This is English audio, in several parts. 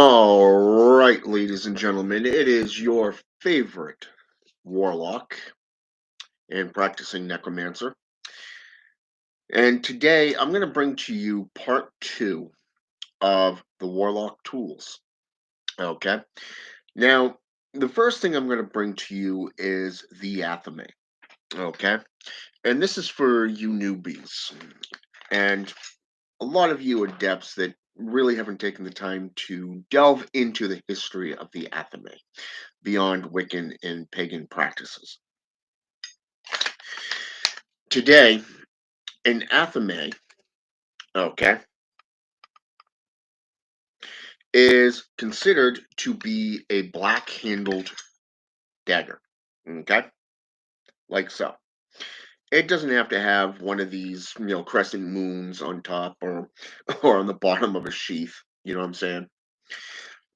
All right, ladies and gentlemen, it is your favorite warlock and practicing necromancer. And today I'm going to bring to you part two of the Warlock Tools. Okay. Now, the first thing I'm going to bring to you is the Athame. Okay. And this is for you newbies and a lot of you adepts that really haven't taken the time to delve into the history of the Athame beyond Wiccan and pagan practices. Today, an Athame, okay, is considered to be a black-handled dagger, okay, like so. It doesn't have to have one of these, crescent moons on top or or on the bottom of a sheath. You know what I'm saying?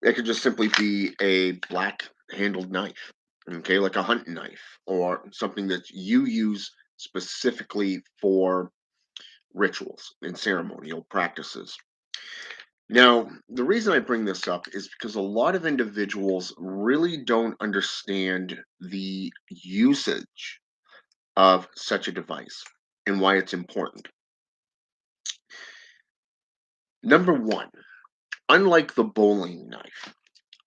It could just simply be a black-handled knife, okay, like a hunting knife or something that you use specifically for rituals and ceremonial practices. Now, the reason I bring this up is because a lot of individuals really don't understand the usage of such a device and why it's important. Number one, unlike the bowling knife,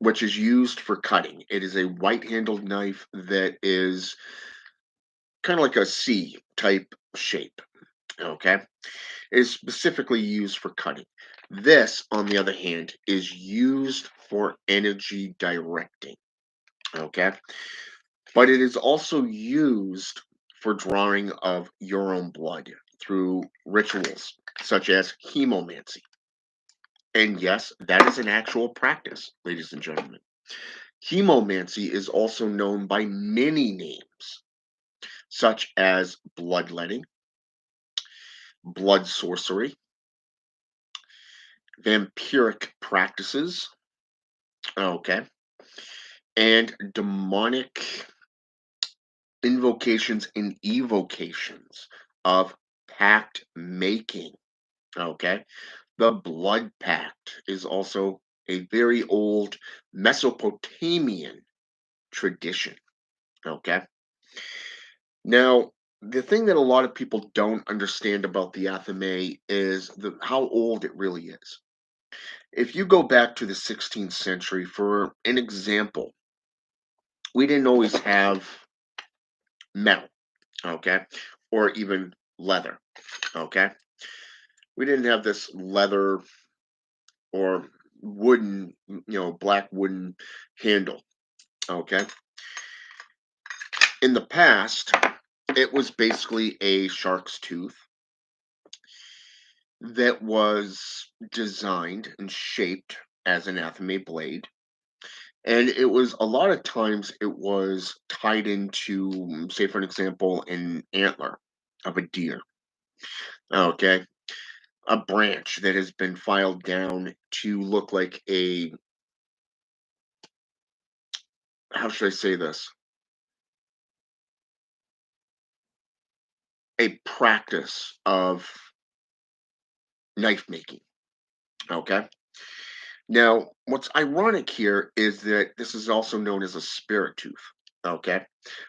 which is used for cutting, it is a white handled knife that is kind of like a C type shape. Okay. Is specifically used for cutting. This, on the other hand, is used for energy directing. Okay. But it is also used for drawing of your own blood through rituals such as chemomancy. And yes, that is an actual practice, ladies and gentlemen. Chemomancy is also known by many names, such as bloodletting, blood sorcery, vampiric practices, okay, and demonic invocations and evocations of pact making. Okay. The blood pact is also a very old Mesopotamian tradition. Okay. Now, the thing that a lot of people don't understand about the Athame is how old it really is. If you go back to the 16th century, for an example, we didn't always have metal, okay, or even leather, okay. We didn't have this leather or wooden, black wooden handle, okay. In the past, it was basically a shark's tooth that was designed and shaped as an Athame blade. And it was a lot of times it was tied into, say, for an example, an antler of a deer. Okay. A branch that has been filed down to look like a, how should I say this? A practice of knife making. Okay. Now, what's ironic here is that this is also known as a spirit tooth. Okay.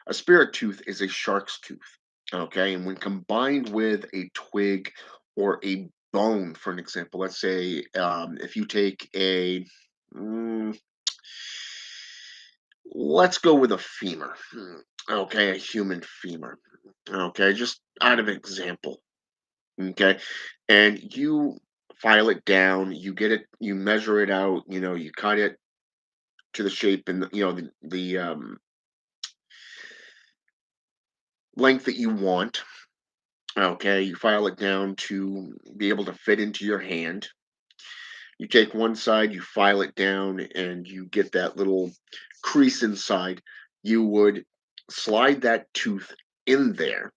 A spirit tooth is a shark's tooth. Okay. And when combined with a twig or a bone, for an example, let's say if you take a, mm, let's go with a femur. Okay. A human femur. Okay. Just out of example. Okay. And you file it down, you get it, you measure it out, you cut it to the shape and the length that you want. Okay, you file it down to be able to fit into your hand. You take one side, you file it down, and you get that little crease inside. You would slide that tooth in there.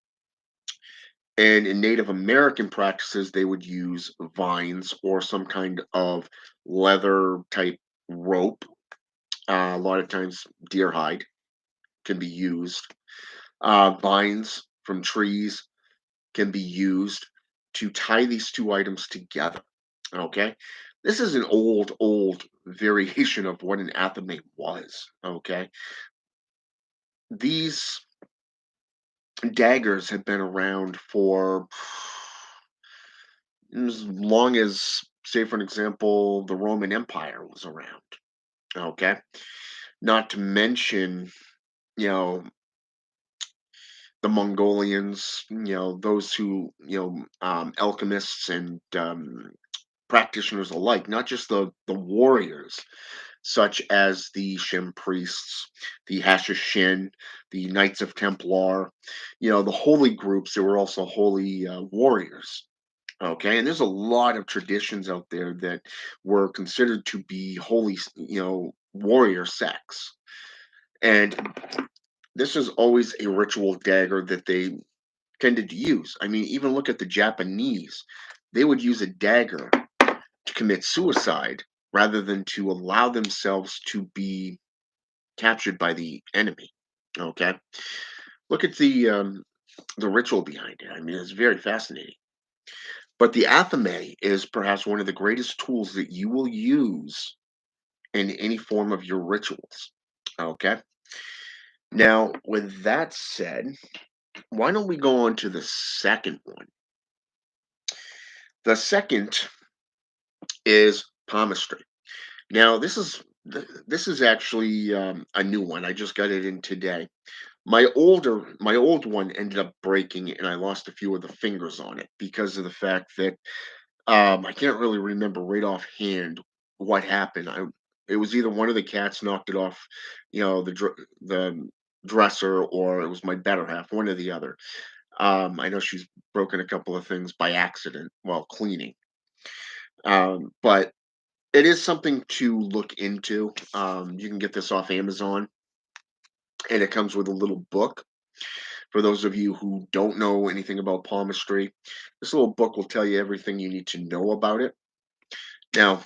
And in Native American practices, they would use vines or some kind of leather type rope. A lot of times, deer hide can be used. Vines from trees can be used to tie these two items together. Okay. This is an old variation of what an Athame was. Okay, these daggers have been around for as long as, say, for an example, the Roman Empire was around. Okay, not to mention, you know, the Mongolians, those who, alchemists and practitioners alike, not just the warriors, such as the Shem priests, the Hashishin, the Knights of Templar, the holy groups. There were also holy warriors. Okay, and there's a lot of traditions out there that were considered to be holy, warrior sects. And this is always a ritual dagger that they tended to use. I mean, even look at the Japanese. They would use a dagger to commit suicide rather than to allow themselves to be captured by the enemy. Okay, look at the ritual behind it. I mean, it's very fascinating. But the athame is perhaps one of the greatest tools that you will use in any form of your rituals. Okay. Now, with that said, why don't we go on to the second one? The second is palmistry. Now, this is actually a new one. I just got it in today. My old one ended up breaking, and I lost a few of the fingers on it because of the fact that I can't really remember right offhand what happened. It was either one of the cats knocked it off, the dresser, or it was my better half, one or the other. I know she's broken a couple of things by accident while cleaning. But it is something to look into. You can get this off Amazon, and it comes with a little book. For those of you who don't know anything about palmistry, this little book will tell you everything you need to know about it. Now,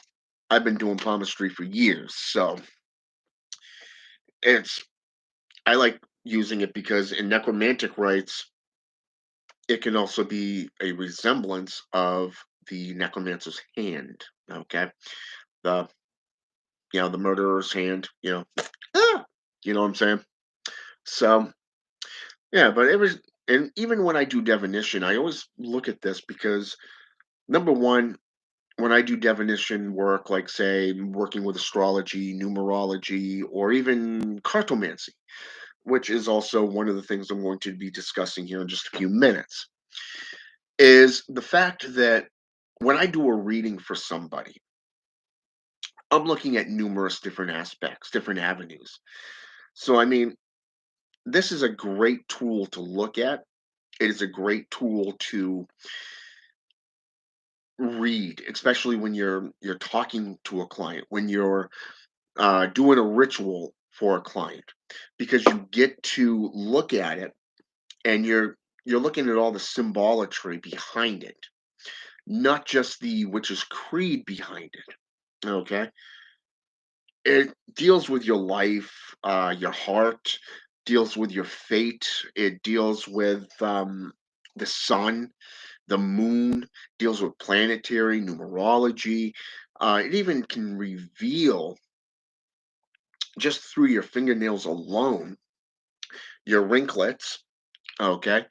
I've been doing palmistry for years, so it's I like using it because in necromantic rites, it can also be a resemblance of the necromancer's hand. Okay, the the murderer's hand. Ah, you know what I'm saying? So yeah, but and even when I do divination, I always look at this because number one, when I do divination work, like say working with astrology, numerology, or even cartomancy, which is also one of the things I'm going to be discussing here in just a few minutes, is the fact that when I do a reading for somebody, I'm looking at numerous different aspects, different avenues. So, I mean, this is a great tool to look at. It is a great tool to read, especially when you're talking to a client, when you're doing a ritual for a client, because you get to look at it and you're looking at all the symbolatry behind it, not just the witch's creed behind it. Okay, it deals with your life, your heart, deals with your fate. It deals with the sun, the moon, deals with planetary numerology. It even can reveal, just through your fingernails alone, your wrinklets, okay,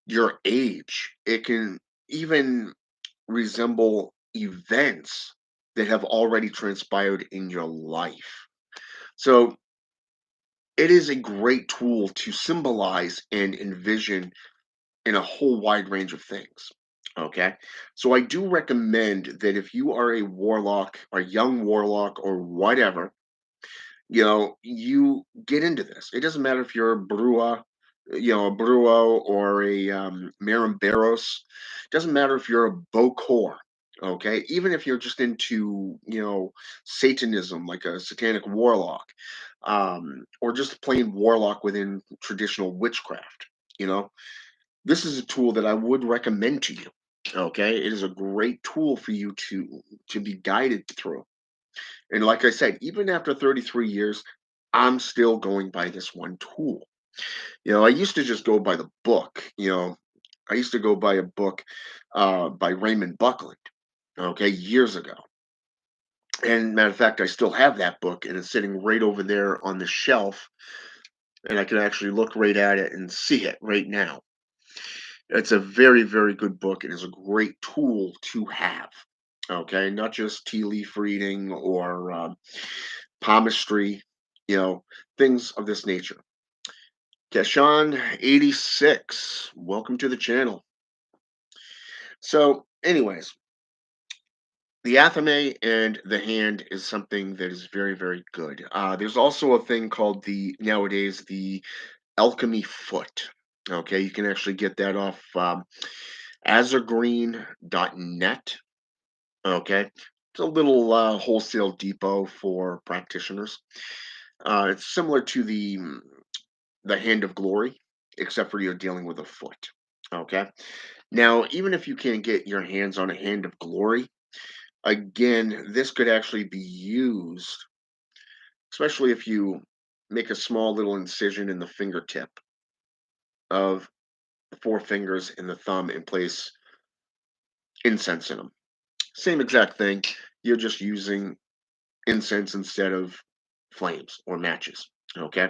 your age. It can even resemble events that have already transpired in your life. So it is a great tool to symbolize and envision in a whole wide range of things. Okay. So I do recommend that if you are a warlock, a young warlock, or whatever, you get into this. It doesn't matter if you're a Brua, a Bruo or a Maramberos. Doesn't matter if you're a Bokor. Okay, even if you're just into Satanism, like a satanic warlock, or just plain warlock within traditional witchcraft. You know, this is a tool that I would recommend to you. Okay, it is a great tool for you to be guided through. And like I said, even after 33 years, I'm still going by this one tool. I used to just go by the book. I used to go by a book by Raymond Buckland, okay, years ago. And matter of fact, I still have that book, and it's sitting right over there on the shelf, and I can actually look right at it and see it right now. It's a very, very good book. It is a great tool to have. Okay, not just tea leaf reading or palmistry, you know, things of this nature. Keshan 86, welcome to the channel. So, anyways, the Athame and the hand is something that is very, very good. There's also a thing called nowadays, the Alchemy Foot. Okay, you can actually get that off azurgreen.net. Okay, it's a little wholesale depot for practitioners. It's similar to the Hand of Glory, except for you're dealing with a foot. Okay, now even if you can't get your hands on a Hand of Glory, again, this could actually be used, especially if you make a small little incision in the fingertip of the four fingers and the thumb and place incense in them. Same exact thing. You're just using incense instead of flames or matches. Okay.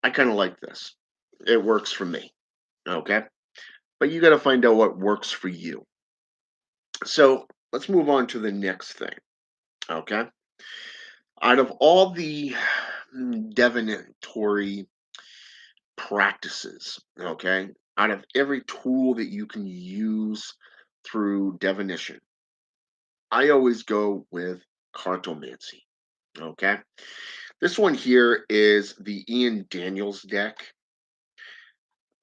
I kind of like this. It works for me. Okay. But you got to find out what works for you. So let's move on to the next thing. Okay. Out of all the divinatory practices, okay, out of every tool that you can use through divination, I always go with cartomancy. Okay. This one here is the Ian Daniels deck.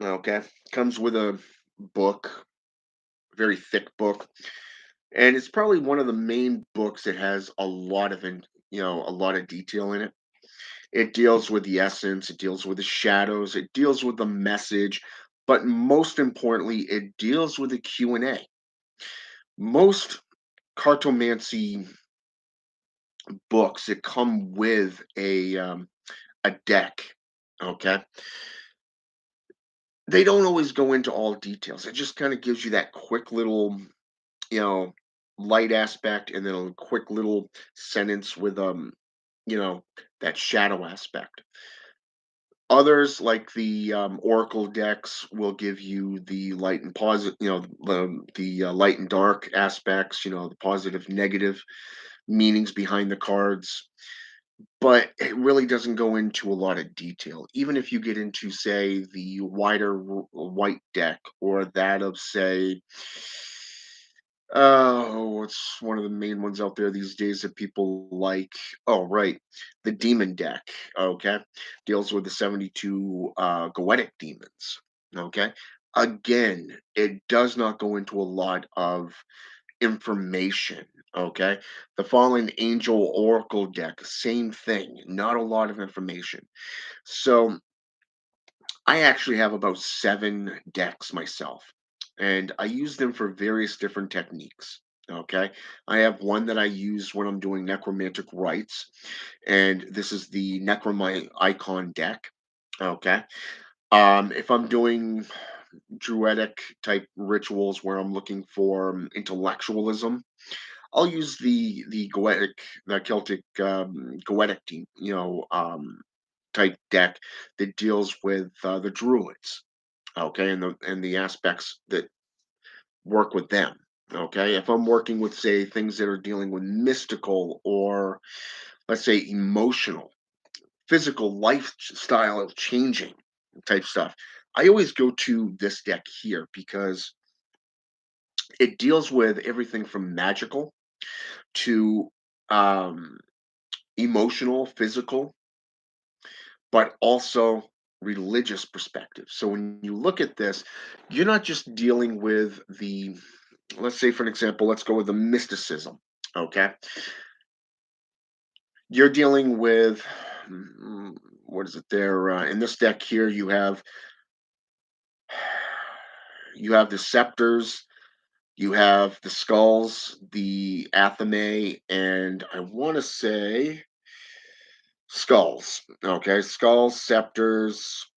Okay. Comes with a book, very thick book. And it's probably one of the main books that has a lot of a lot of detail in it. It deals with the essence, it deals with the shadows, it deals with the message, but most importantly, it deals with the Q&A. Most cartomancy books that come with a deck, okay, they don't always go into all details. It just kind of gives you that quick little, you know, light aspect and then a quick little sentence with you know, that shadow aspect. Others, like the Oracle decks, will give you the light and positive, the light and dark aspects, the positive, negative meanings behind the cards. But it really doesn't go into a lot of detail. Even if you get into, say, the white deck or that of, say, what's one of the main ones out there these days that people like? Oh, right, the demon deck. Okay, deals with the 72 goetic demons. Okay, again, it does not go into a lot of information. Okay, the fallen angel oracle deck, same thing, not a lot of information. So I actually have about 7 decks myself, and I use them for various different techniques. Okay, I have one that I use when I'm doing necromantic rites, and this is the Necroman icon deck. Okay, if I'm doing druidic type rituals where I'm looking for intellectualism, I'll use the Celtic Goetic team, type deck that deals with the druids, okay, and the aspects that work with them. Okay, if I'm working with, say, things that are dealing with mystical or, let's say, emotional, physical lifestyle changing type stuff, I always go to this deck here because it deals with everything from magical to um, emotional, physical, but also religious perspective. So when you look at this, you're not just dealing with let's say, for an example, let's go with the mysticism. Okay. You're dealing with, what is it there? In this deck here, you have the scepters, you have the skulls, the athame, and I want to say skulls. Okay. Skulls, scepters,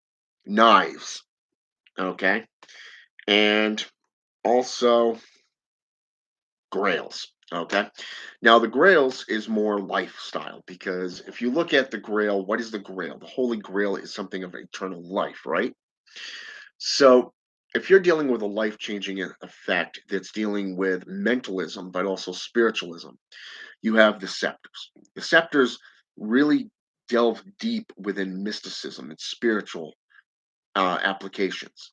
knives. Okay. And also grails. Okay. Now, the Grails is more lifestyle because if you look at the Grail, what is the Grail? The Holy Grail is something of eternal life, right? So, if you're dealing with a life changing effect that's dealing with mentalism, but also spiritualism, you have the Scepters. The Scepters really delve deep within mysticism and spiritual applications.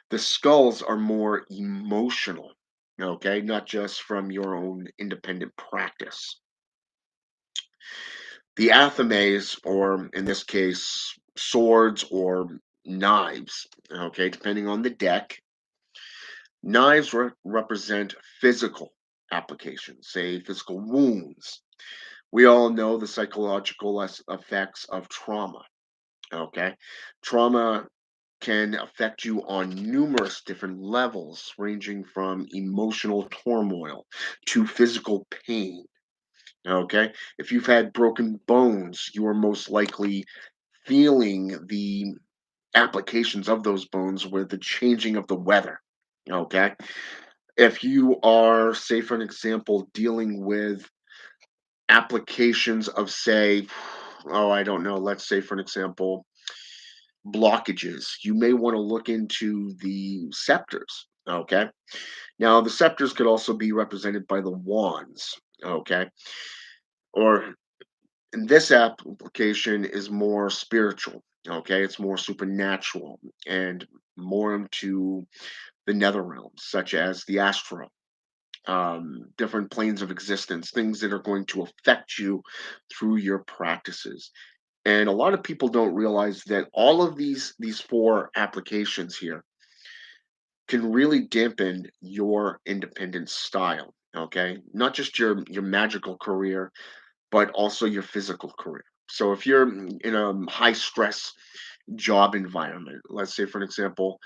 The skulls are more emotional, okay, not just from your own independent practice. The Athames, or in this case, swords or knives, okay, depending on the deck, knives represent physical applications, say physical wounds. We all know the psychological effects of trauma, okay? Trauma can affect you on numerous different levels, ranging from emotional turmoil to physical pain. Okay. If you've had broken bones, you are most likely feeling the applications of those bones with the changing of the weather. Okay. If you are, say, for an example, dealing with applications of, say, oh, I don't know, let's say, for an example, blockages, you may want to look into the scepters. Okay. Now, the scepters could also be represented by the wands. Okay. Or and this application is more spiritual. Okay. It's more supernatural and more into the nether realms, such as the astral, different planes of existence, things that are going to affect you through your practices. And a lot of people don't realize that all of these four applications here can really dampen your independent style. Okay, not just your magical career, but also your physical career. So if you're in a high stress job environment, let's say for an example,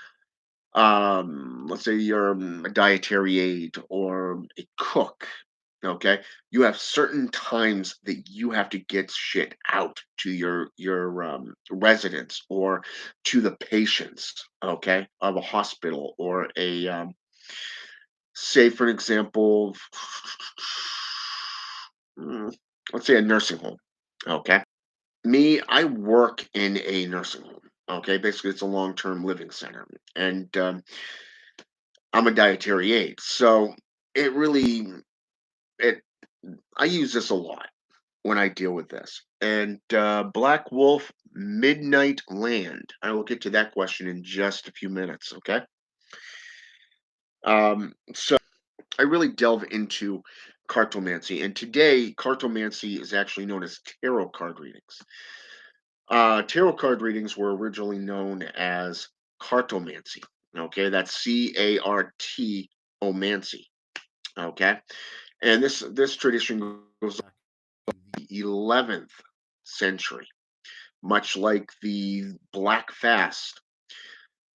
let's say you're a dietary aide or a cook, okay, you have certain times that you have to get shit out to your residents or to the patients, okay, of a hospital or a say for an example, mm, let's say a nursing home, okay. Me, I work in a nursing home. Okay, basically, it's a long-term living center, and I'm a dietary aide, so it really it. I use this a lot when I deal with this. And Black Wolf Midnight Land. I will get to that question in just a few minutes. Okay. So I really delve into cartomancy, and today cartomancy is actually known as tarot card readings. Tarot card readings were originally known as cartomancy. Okay, that's CART omancy. Okay, and this tradition goes Back to the 11th century, much like the Black Fast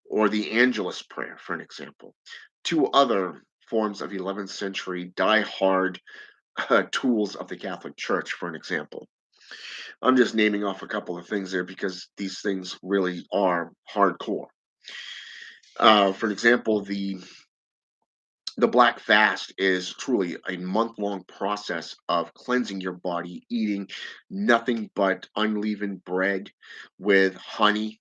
or the Angelus Prayer, for an example. Two other forms of 11th century die-hard tools of the Catholic Church, for an example. I'm just naming off a couple of things there because these things really are hardcore. For example, the Black Fast is truly a month-long process of cleansing your body, eating nothing but unleavened bread with honey,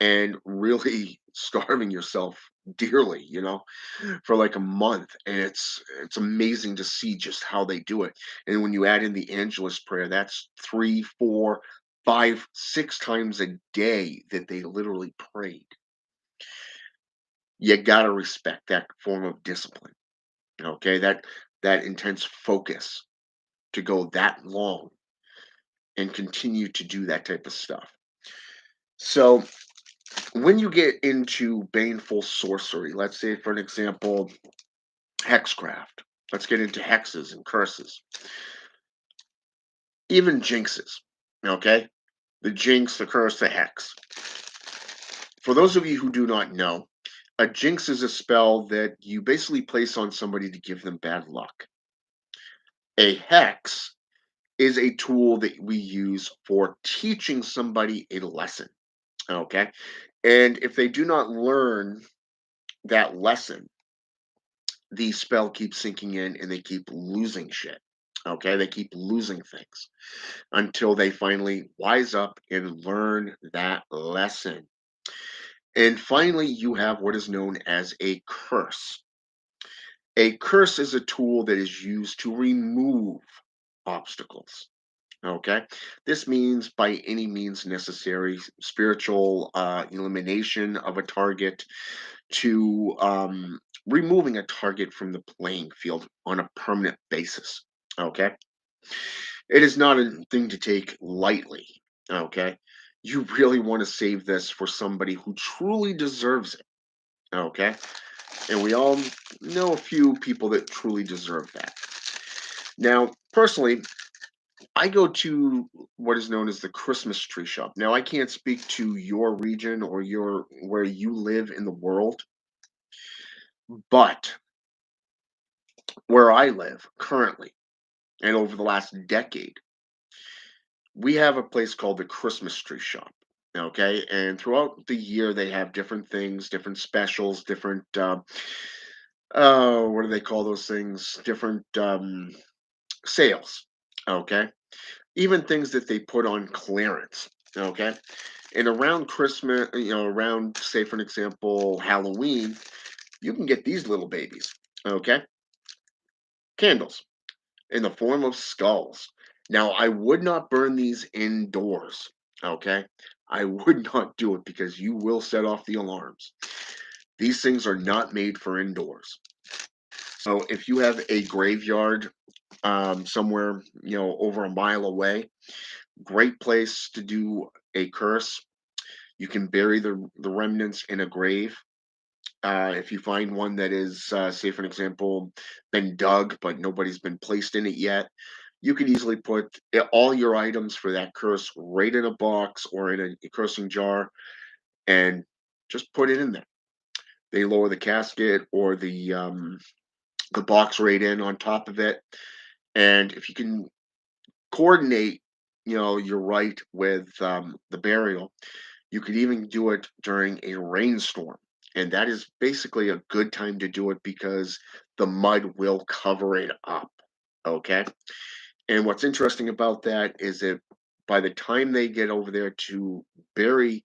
and really starving yourself dearly, for like a month. And it's amazing to see just how they do it. And when you add in the Angelus prayer, that's three, four, five, six times a day that they literally prayed. You gotta respect that form of discipline. Okay, that intense focus to go that long and continue to do that type of stuff. So when you get into baneful sorcery, let's say for an example, hexcraft. Let's get into hexes and curses. Even jinxes. Okay? The jinx, the curse, the hex. For those of you who do not know, a jinx is a spell that you basically place on somebody to give them bad luck. A hex is a tool that we use for teaching somebody a lesson. Okay? And if they do not learn that lesson, the spell keeps sinking in and they keep losing shit. Okay, they keep losing things until they finally wise up and learn that lesson. And finally, you have what is known as a curse. A curse is a tool that is used to remove obstacles. Okay, this means by any means necessary, spiritual elimination of a target to removing a target from the playing field on a permanent basis. Okay, it is not a thing to take lightly. Okay, you really want to save this for somebody who truly deserves it. Okay, and we all know a few people that truly deserve that. Now, personally, I go to what is known as the Christmas tree shop. Now, I can't speak to your region or your where you live in the world, but where I live currently and over the last decade, we have a place called the Christmas tree shop. Okay, and throughout the year they have different things, different specials, different what do they call those things? Different sales. Okay, even things that they put on clearance. Okay, and around Christmas, around, say, for an example, Halloween, you can get these little babies. Okay, candles in the form of skulls. Now, I would not burn these indoors. Okay, I would not do it because you will set off the alarms. These things are not made for indoors. So, if you have a graveyard somewhere, over a mile away, great place to do a curse. You can bury the remnants in a grave. If you find one that is, say, for an example, been dug, but nobody's been placed in it yet, you could easily put all your items for that curse right in a box or in a cursing jar and just put it in there. They lower the casket or the box right in on top of it. And if you can coordinate, your rite with the burial, you could even do it during a rainstorm. And that is basically a good time to do it because the mud will cover it up. Okay. And what's interesting about that is that by the time they get over there to bury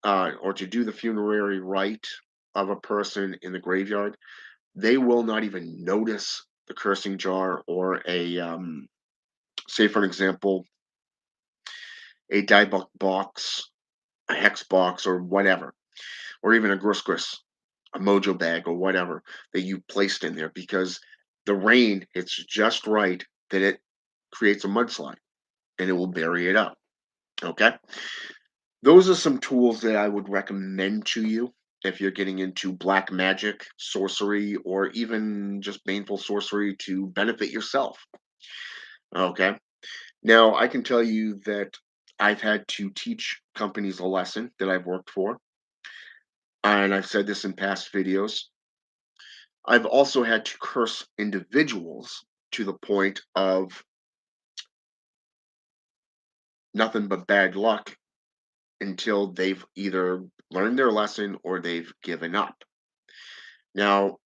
or to do the funerary rite of a person in the graveyard, they will not even notice the cursing jar or say, for an example, a die box, a hex box, or whatever, or even a gris, a mojo bag, or whatever that you placed in there because the rain hits just right that it creates a mudslide and it will bury it up. Okay. Those are some tools that I would recommend to you if you're getting into black magic, sorcery, or even just baneful sorcery to benefit yourself. Okay. Now, I can tell you that I've had to teach companies a lesson that I've worked for, and I've said this in past videos. I've also had to curse individuals to the point of nothing but bad luck until they've either learned their lesson or they've given up. Now,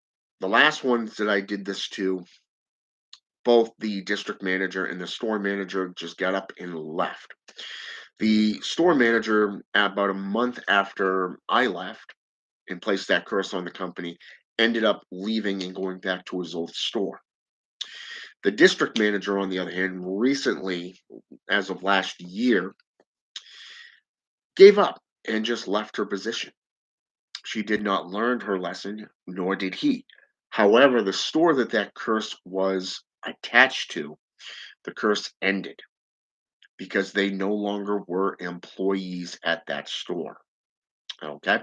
the last ones that I did this to, both the district manager and the store manager just got up and left. The store manager, about a month after I left and placed that curse on the company, ended up leaving and going back to his old store. The district manager, on the other hand, recently, as of last year, gave up and just left her position. She did not learn her lesson, nor did he. However, the store that that curse was attached to, the curse ended because they no longer were employees at that store. Okay.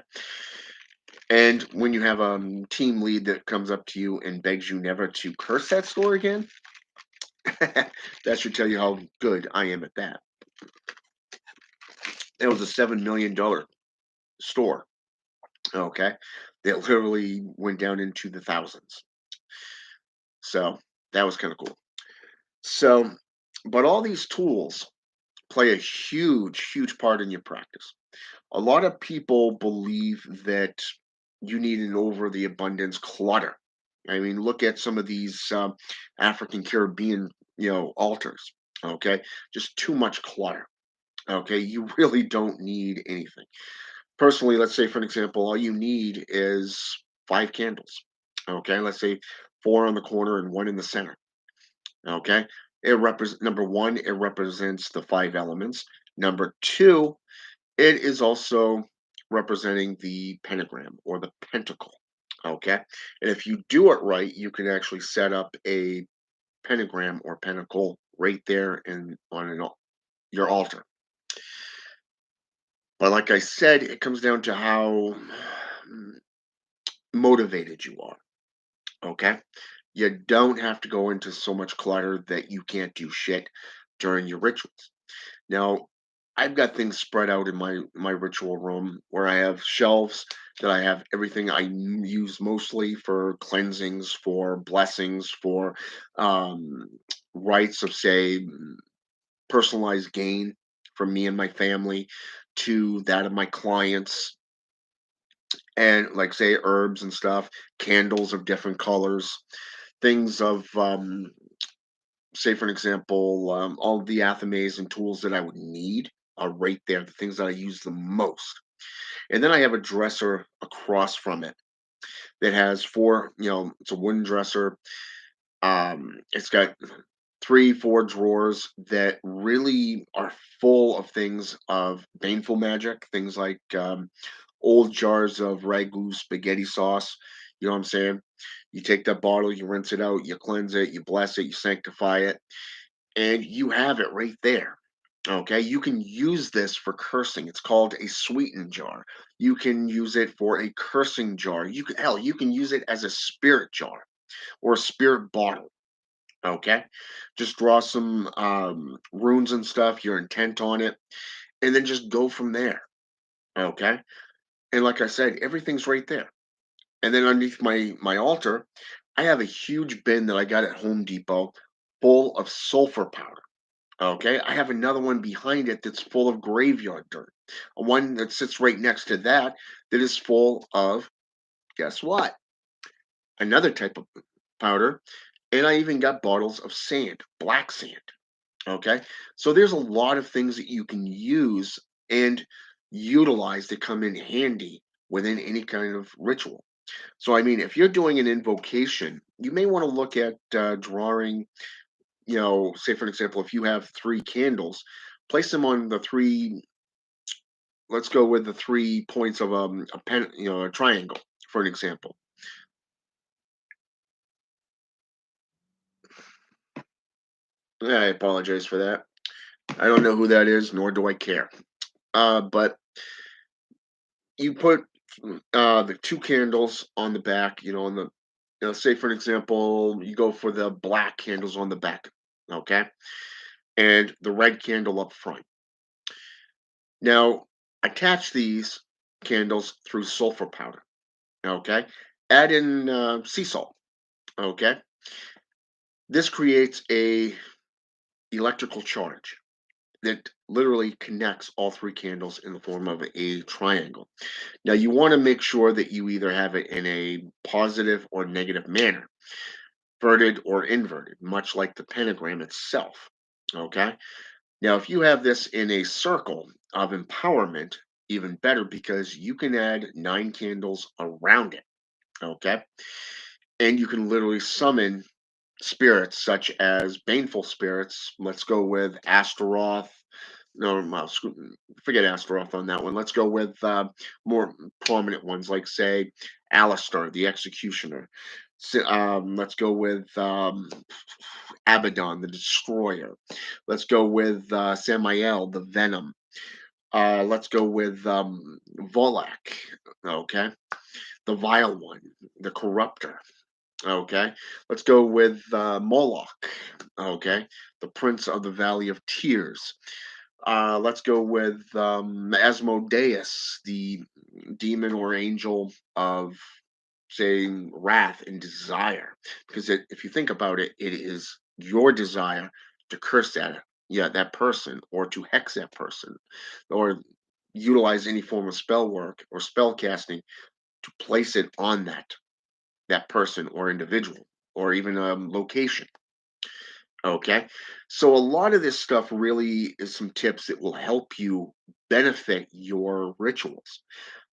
And when you have a team lead that comes up to you and begs you never to curse that store again, that should tell you how good I am at that. It was a $7 million store. Okay. That literally went down into the thousands. So that was kind of cool. So, but all these tools play a huge, huge part in your practice. A lot of people believe that you need an over the abundance clutter. I mean, look at some of these African Caribbean, altars. Okay, just too much clutter. Okay, you really don't need anything. Personally, let's say for an example, all you need is 5 candles. Okay, let's say four on the corner and one in the center. Okay, it represents number one, it represents the 5 elements. Number two, it is also representing the pentagram or the pentacle. Okay, and if you do it right, you can actually set up a pentagram or pentacle right there in on your altar. But like I said, it comes down to how motivated you are. Okay, you don't have to go into so much clutter that you can't do shit during your rituals. Now, I've got things spread out in my ritual room where I have shelves that I have everything use mostly for cleansings, for blessings, for um, rites of say personalized gain from me and my family to that of my clients, and like say herbs and stuff, candles of different colors, things of say for an example, all the Athames and tools that I would need are right there, the things that I use the most. And then I have a dresser across from it that has four, it's a wooden dresser. It's got 3, 4 drawers that really are full of things of baneful magic, things like old jars of ragu spaghetti sauce. You know what I'm saying? You take that bottle, you rinse it out, you cleanse it, you bless it, you sanctify it, and you have it right there. Okay, you can use this for cursing. It's called a sweeten jar. You can use it for a cursing jar. You can use it as a spirit jar or a spirit bottle. Okay, just draw some runes and stuff, your intent on it, and then just go from there. Okay, and like I said, everything's right there. And then underneath my altar, I have a huge bin that I got at Home Depot full of sulfur powder. Okay, I have another one behind it that's full of graveyard dirt. A one that sits right next to that that is full of, guess what? Another type of powder. And I even got bottles of sand, black sand. Okay, so there's a lot of things that you can use and utilize that come in handy within any kind of ritual. So, I mean, if you're doing an invocation, you may want to look at drawing, say for example, if you have 3 candles, place them on the three. Let's go with the 3 points of a pen, a triangle, for an example. I apologize for that. I don't know who that is, nor do I care. But you put the 2 candles on the back, on the, say for an example, you go for the black candles on the back, okay, and the red candle up front. Now, attach these candles through sulfur powder, okay? Add in sea salt, okay? This creates a electrical charge that literally connects all 3 candles in the form of a triangle. Now, you want to make sure that you either have it in a positive or negative manner, verted or inverted, much like the pentagram itself, okay? Now, if you have this in a circle of empowerment, even better because you can add 9 candles around it. Okay. And you can literally summon spirits such as baneful spirits. Let's go with Astaroth. No, forget Astaroth on that one. Let's go with more prominent ones like, say, Alistar, the Executioner. Let's go with Abaddon, the Destroyer. Let's go with Samael, the Venom. Let's go with Volak, okay? The Vile One, the Corruptor, okay? Let's go with Moloch, okay? The Prince of the Valley of Tears. Let's go with Asmodeus, the demon or angel of, say, wrath and desire. Because if you think about it, it is your desire to curse that person, or to hex that person, or utilize any form of spell work or spell casting to place it on that. that person or individual or even a location. Okay. So a lot of this stuff really is some tips that will help you benefit your rituals.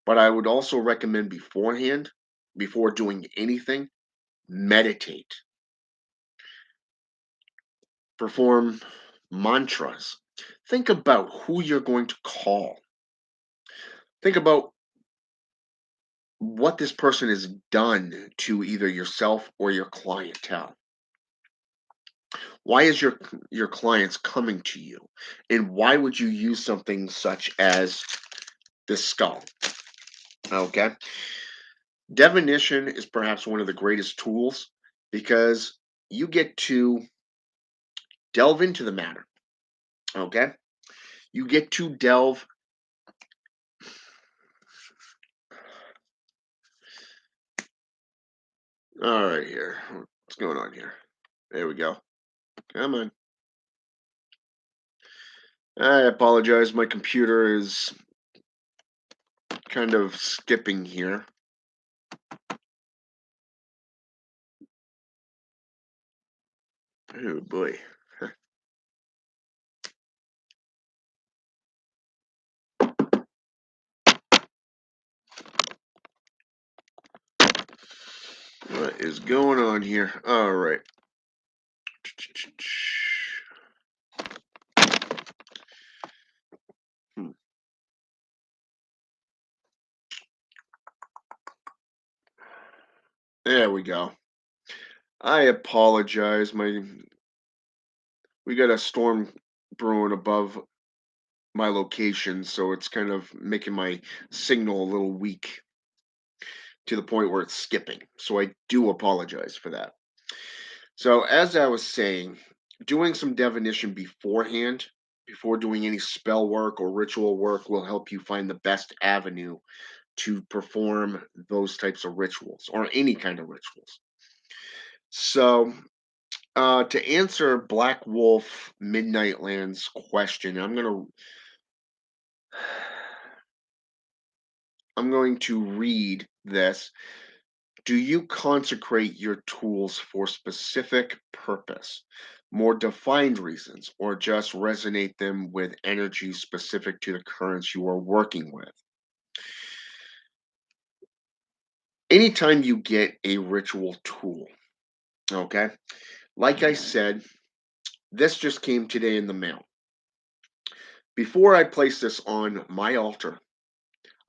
But I would also recommend beforehand, before doing anything, meditate, perform mantras. Think about who you're going to call. Think about what this person has done to either yourself or your clientele. Why is your clients coming to you? And why would you use something such as the skull? Okay. Divination is perhaps one of the greatest tools because you get to delve into the matter. Okay. You get to delve. All right, here. What's going on here? There we go. Come on. I apologize. My computer is kind of skipping here. Oh boy. What is going on here? All right. Hmm. There we go. I apologize. We got a storm brewing above my location, so it's kind of making my signal a little weak to the point where it's skipping. So I do apologize for that. So as I was saying, doing some divination beforehand, before doing any spell work or ritual work, will help you find the best avenue to perform those types of rituals or any kind of rituals. So to answer Black Wolf Midnight Land's question, I'm going to read this. Do you consecrate your tools for specific purpose, more defined reasons, or just resonate them with energy specific to the currents you are working with? Anytime you get a ritual tool, okay, like I said, this just came today in the mail. Before I place this on my altar,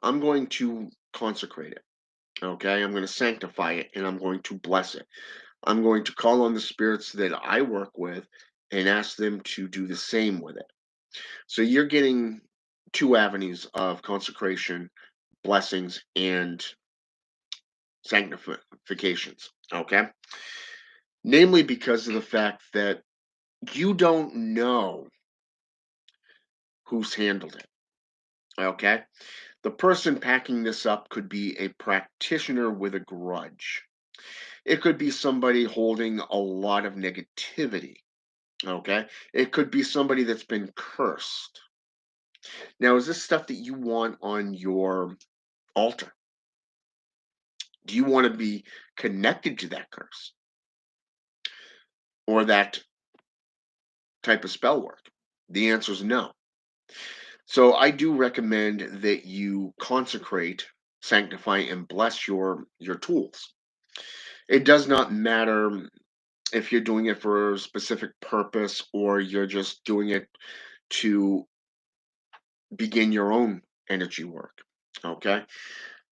I'm going to consecrate it. Okay, I'm going to sanctify it and I'm going to bless it. I'm going to call on the spirits that I work with and ask them to do the same with it. So you're getting two avenues of consecration, blessings, and sanctifications. Okay, namely because of the fact that you don't know who's handled it. Okay, the person packing this up could be a practitioner with a grudge. It could be somebody holding a lot of negativity. Okay. It could be somebody that's been cursed. Now, is this stuff that you want on your altar? Do you want to be connected to that curse or that type of spell work? The answer is no. So I do recommend that you consecrate, sanctify, and bless your tools. It does not matter if you're doing it for a specific purpose or you're just doing it to begin your own energy work. Okay.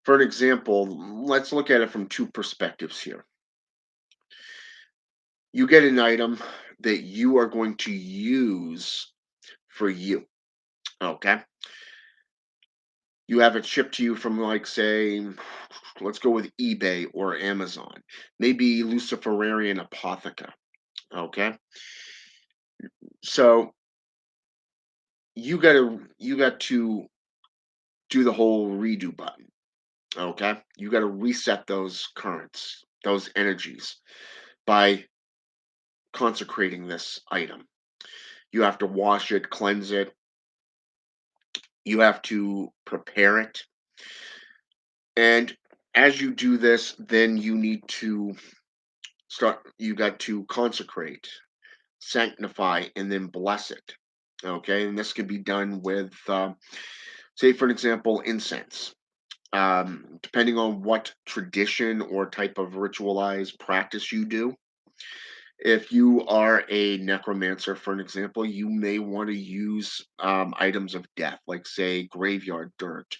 For an example, let's look at it from two perspectives here. You get an item that you are going to use for you. Okay. You have it shipped to you from, like, say, let's go with eBay or Amazon, maybe Luciferian Apotheca. Okay. So you got to do the whole redo button. Okay. You got to reset those currents, those energies by consecrating this item. You have to wash it, cleanse it. You have to prepare it. And as you do this, then you need to you got to consecrate, sanctify, and then bless it. Okay, and this can be done with, say, for an example, incense. Depending on what tradition or type of ritualized practice you do, if you are a necromancer, for an example, you may want to use items of death, like, say, graveyard dirt.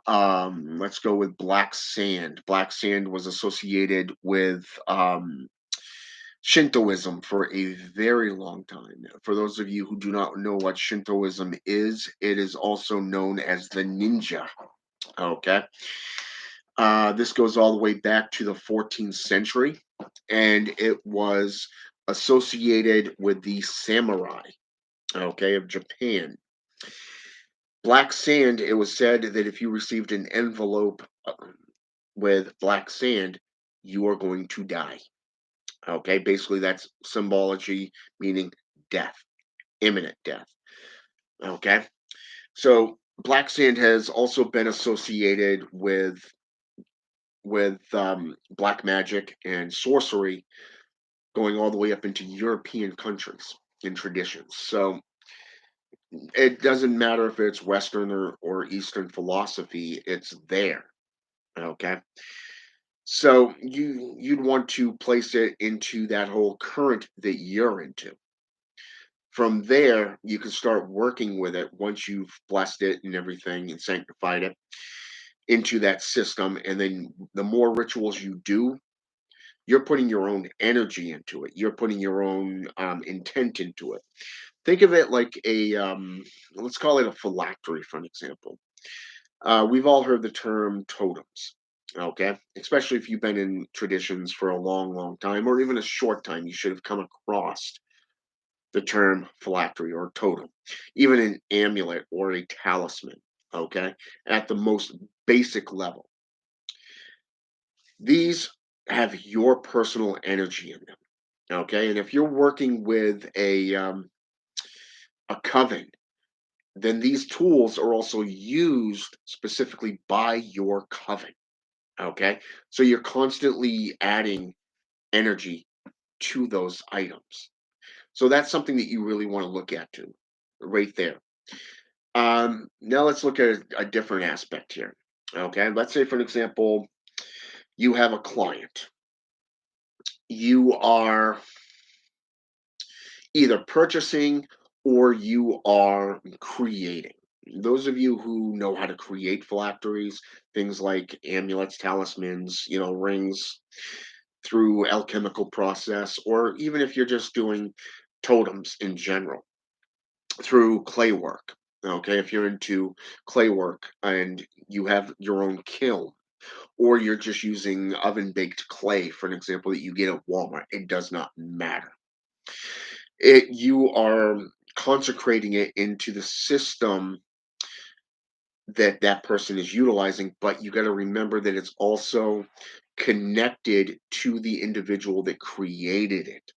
Let's go with black sand. Black sand was associated with Shintoism for a very long time. For those of you who do not know what Shintoism is, it is also known as the ninja. Okay. This goes all the way back to the 14th century, and it was associated with the samurai, okay, of Japan. Black sand, it was said that if you received an envelope with black sand, you are going to die. Okay, basically, that's symbology, meaning death, imminent death. Okay, so black sand has also been associated with black magic and sorcery, going all the way up into European countries and traditions. So it doesn't matter if it's Western or Eastern philosophy; it's there. Okay, so you'd want to place it into that whole current that you're into. From there, you can start working with it once you've blessed it and everything and sanctified it into that system. And then the more rituals you do, you're putting your own energy into it. You're putting your own intent into it. Think of it like let's call it a phylactery, for an example. We've all heard the term totems, okay? Especially if you've been in traditions for a long, long time, or even a short time, you should have come across the term phylactery or totem, even an amulet or a talisman, okay? At the most basic level. These have your personal energy in them, okay? And if you're working with a coven, then these tools are also used specifically by your coven, okay? So you're constantly adding energy to those items. So that's something that you really want to look at too, right there. Now let's look at a different aspect here. Okay, let's say, for an example, you have a client. You are either purchasing or you are creating. Those of you who know how to create phylacteries, things like amulets, talismans, rings through alchemical process, or even if you're just doing totems in general through clay work. Okay, if you're into clay work and you have your own kiln, or you're just using oven baked clay, for an example, that you get at Walmart, it does not matter. You are consecrating it into the system that that person is utilizing, but you got to remember that it's also connected to the individual that created it.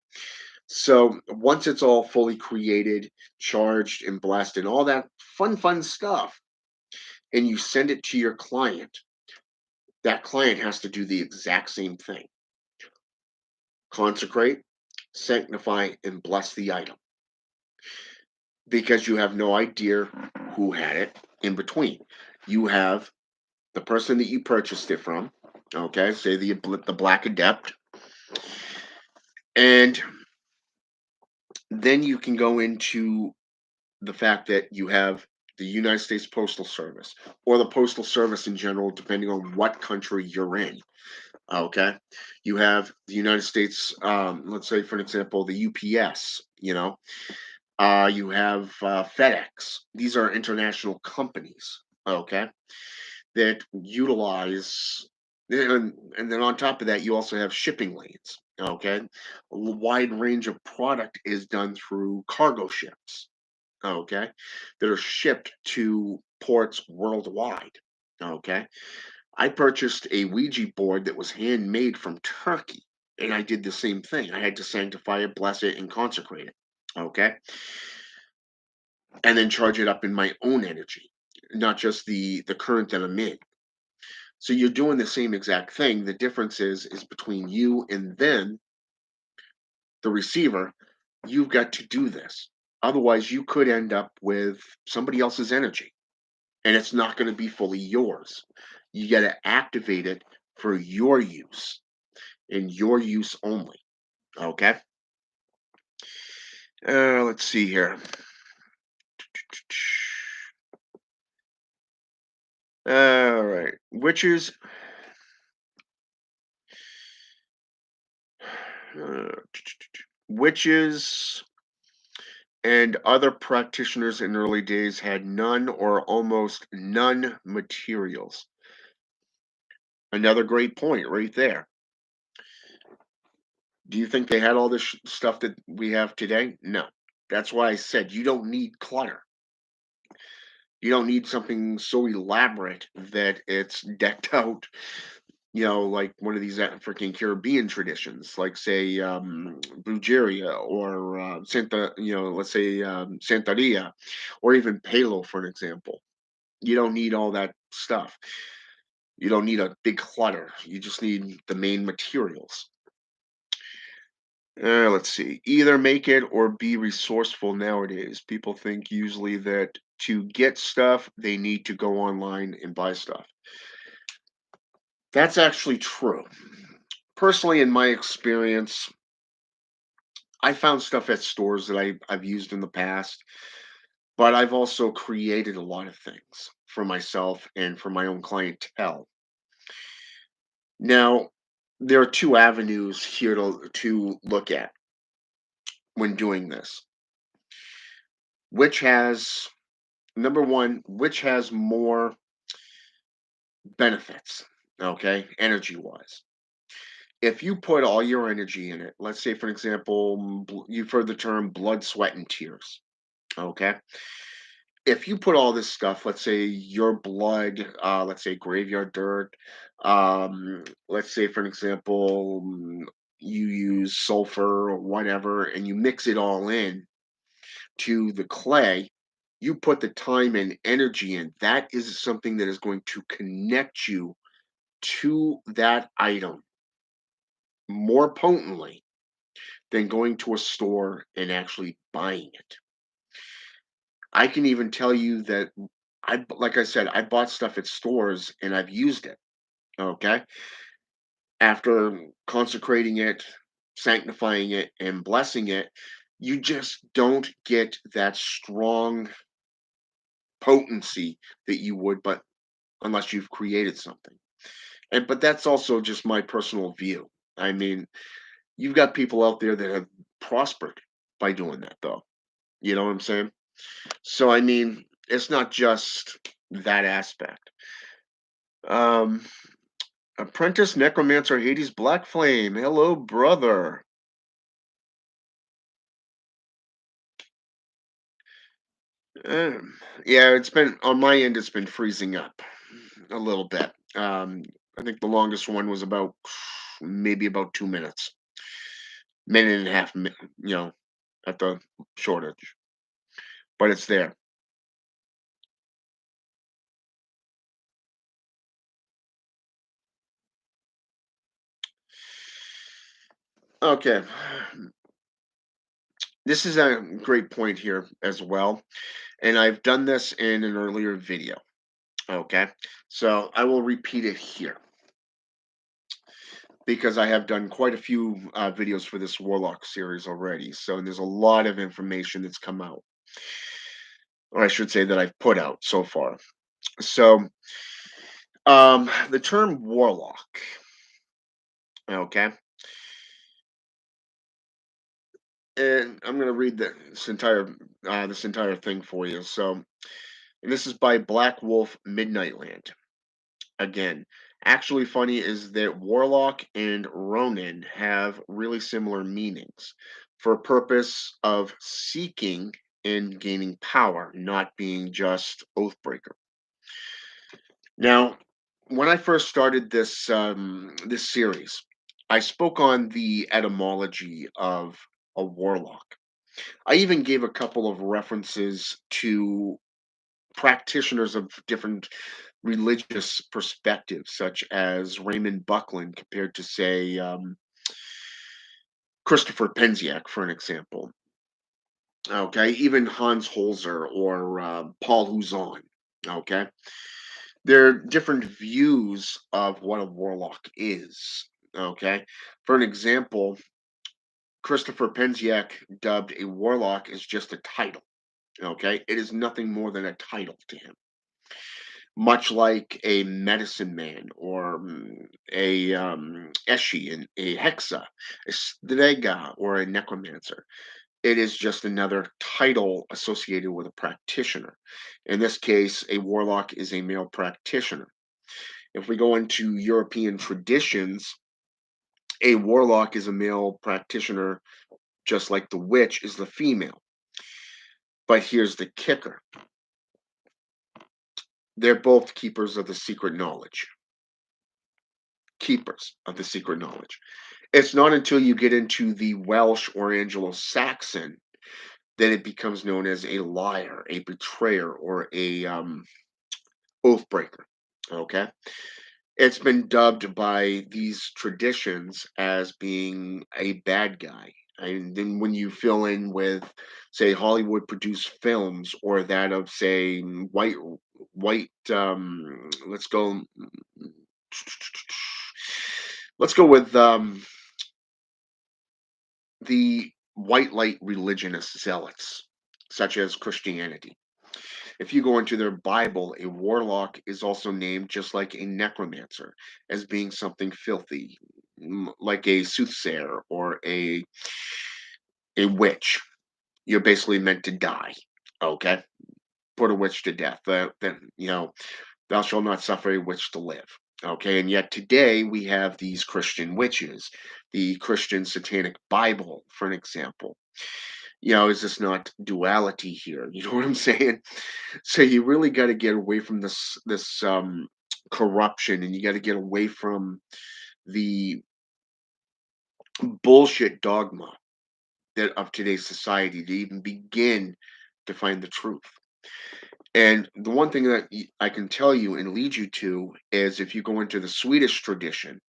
So once it's all fully created, charged, and blessed, and all that fun stuff, and you send it to your client, that client has to do the exact same thing: consecrate, sanctify, and bless the item, because you have no idea who had it in between. You have the person that you purchased it from, okay, say the Black Adept, and then you can go into the fact that you have the United States Postal Service or the Postal Service in general, depending on what country you're in. Okay, you have the United States. Let's say, for an example, the UPS. You have FedEx. These are international companies. Okay, that utilize. And then on top of that, you also have shipping lanes. Okay, a wide range of product is done through cargo ships, okay, that are shipped to ports worldwide. Okay. I purchased a Ouija board that was handmade from Turkey, and I did the same thing. I had to sanctify it, bless it, and consecrate it. Okay. And then charge it up in my own energy, not just the current that I'm in. So you're doing the same exact thing. The difference is between you and then the receiver. You've got to do this. Otherwise, you could end up with somebody else's energy, and it's not going to be fully yours. You got to activate it for your use and your use only. Okay. Let's see here. All right. Uh, witches and other practitioners in early days had none or almost none materials. Another great point right there. Do you think they had all this stuff that we have today? No. That's why I said you don't need clutter. You don't need something so elaborate that it's decked out, like one of these African Caribbean traditions, like say Brujeria or let's say Santeria, or even Palo, for an example. You don't need all that stuff. You don't need a big clutter. You just need the main materials. Let's see. Either make it or be resourceful nowadays. People think usually that to get stuff, they need to go online and buy stuff. That's actually true. Personally, in my experience, I found stuff at stores that I've used in the past, but I've also created a lot of things for myself and for my own clientele. Now, there are two avenues here to look at when doing this. Which has Number one, which has more benefits, okay, energy wise? If you put all your energy in it, let's say, for example, you've heard the term blood, sweat, and tears, okay? If you put all this stuff, let's say your blood, let's say graveyard dirt, let's say, for an example, you use sulfur or whatever, and you mix it all in to the clay, you put the time and energy in, that is something that is going to connect you to that item more potently than going to a store and actually buying it. I can even tell you that like I said, I bought stuff at stores and I've used it. Okay. After consecrating it, sanctifying it, and blessing it, you just don't get that strong potency that you would, but unless you've created something. But that's also just my personal view. I mean, you've got people out there that have prospered by doing that, though. You know what I'm saying? So, I mean, it's not just that aspect. Um, Apprentice, Necromancer, Hades, Black Flame. Hello, brother. Yeah, it's been on my end. It's been freezing up a little bit. I think the longest one was about maybe about 2 minutes, minute and a half. At the shortage, but it's there. Okay, this is a great point here as well, and I've done this in an earlier video. Okay, so I will repeat it here because I have done quite a few videos for this Warlock series already. So there's a lot of information that's come out, or I should say that I've put out so far. So, the term Warlock. Okay, and I'm going to read this entire thing for you. So, and this is by Black Wolf Midnightland. Again, actually funny is that Warlock and Ronin have really similar meanings for purpose of seeking and gaining power, not being just Oathbreaker. Now, when I first started this series, I spoke on the etymology of a warlock. I even gave a couple of references to practitioners of different religious perspectives, such as Raymond Buckland compared to, say, Christopher Penziak, for an example. Okay, even Hans Holzer or Paul Huzon. Okay, there are different views of what a warlock is. Okay, for an example, Christopher Penziak dubbed a warlock as just a title. Okay, it is nothing more than a title to him, much like a medicine man or a eshi, and a hexa, a strega, or a necromancer. It is just another title associated with a practitioner. In this case, a warlock is a male practitioner. If we go into European traditions, a warlock is a male practitioner, just like the witch is the female. But here's the kicker: they're both keepers of the secret knowledge. Keepers of the secret knowledge. It's not until you get into the Welsh or Anglo Saxon that it becomes known as a liar, a betrayer, or a oath breaker. Okay. It's been dubbed by these traditions as being a bad guy. And then when you fill in with, say, Hollywood produced films, or that of, say, let's go, let's go with the white light religionist zealots, such as Christianity. If you go into their Bible, a warlock is also named just like a necromancer, as being something filthy, like a soothsayer or a witch. You're basically meant to die. Okay, put a witch to death. Then thou shalt not suffer a witch to live. Okay, and yet today we have these Christian witches, the Christian Satanic Bible, for an example. Is this not duality here? You know what I'm saying? So you really got to get away from this corruption, and you got to get away from the bullshit dogma that of today's society to even begin to find the truth. And the one thing that I can tell you and lead you to is, if you go into the Swedish tradition,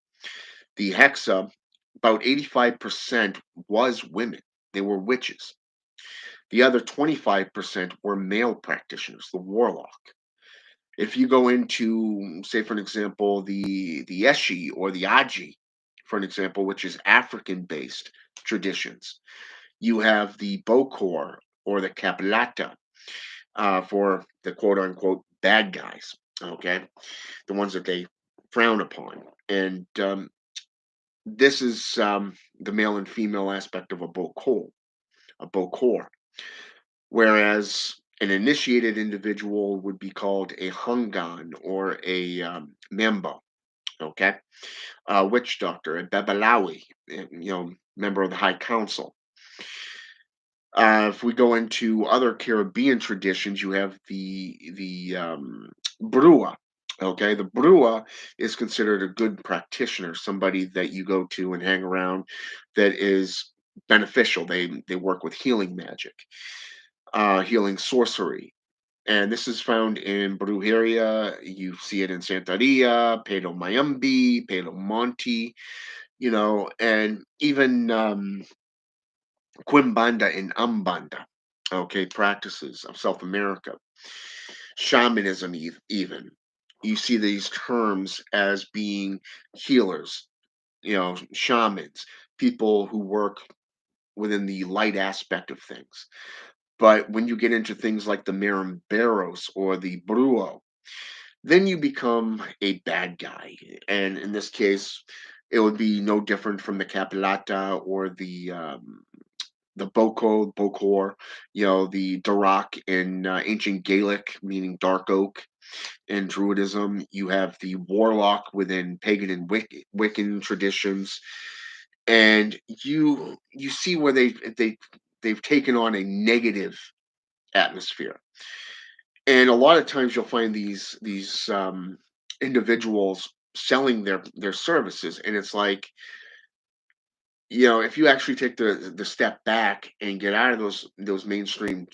the Hexa, about 85% was women. They were witches. The other 25% were male practitioners, the warlock. If you go into, say, for an example, the Eshi or the Aji, for an example, which is African-based traditions, you have the Bokor or the Kapalata, for the quote unquote bad guys. Okay, the ones that they frown upon, and this is the male and female aspect of a Bokor. Whereas an initiated individual would be called a Hungan or a Membo, okay? A witch doctor, a Babalawi, member of the High Council. If we go into other Caribbean traditions, you have the Brua. Okay, the Brua is considered a good practitioner, somebody that you go to and hang around that is beneficial. They work with healing magic, healing sorcery. And this is found in Brujeria. You see it in Santeria, Palo Mayumbi, Palo Monte, and even Quimbanda and Umbanda, okay, practices of South America. Shamanism, even. You see these terms as being healers, shamans, people who work within the light aspect of things. But when you get into things like the Marimberos or the Bruo, then you become a bad guy. And in this case, it would be no different from the Capilata or the Bokor, the Darak in ancient Gaelic, meaning dark oak. In Druidism, you have the warlock within pagan and Wiccan traditions, and you see where they've taken on a negative atmosphere. And a lot of times you'll find these individuals selling their services, and it's like, if you actually take the step back and get out of those mainstream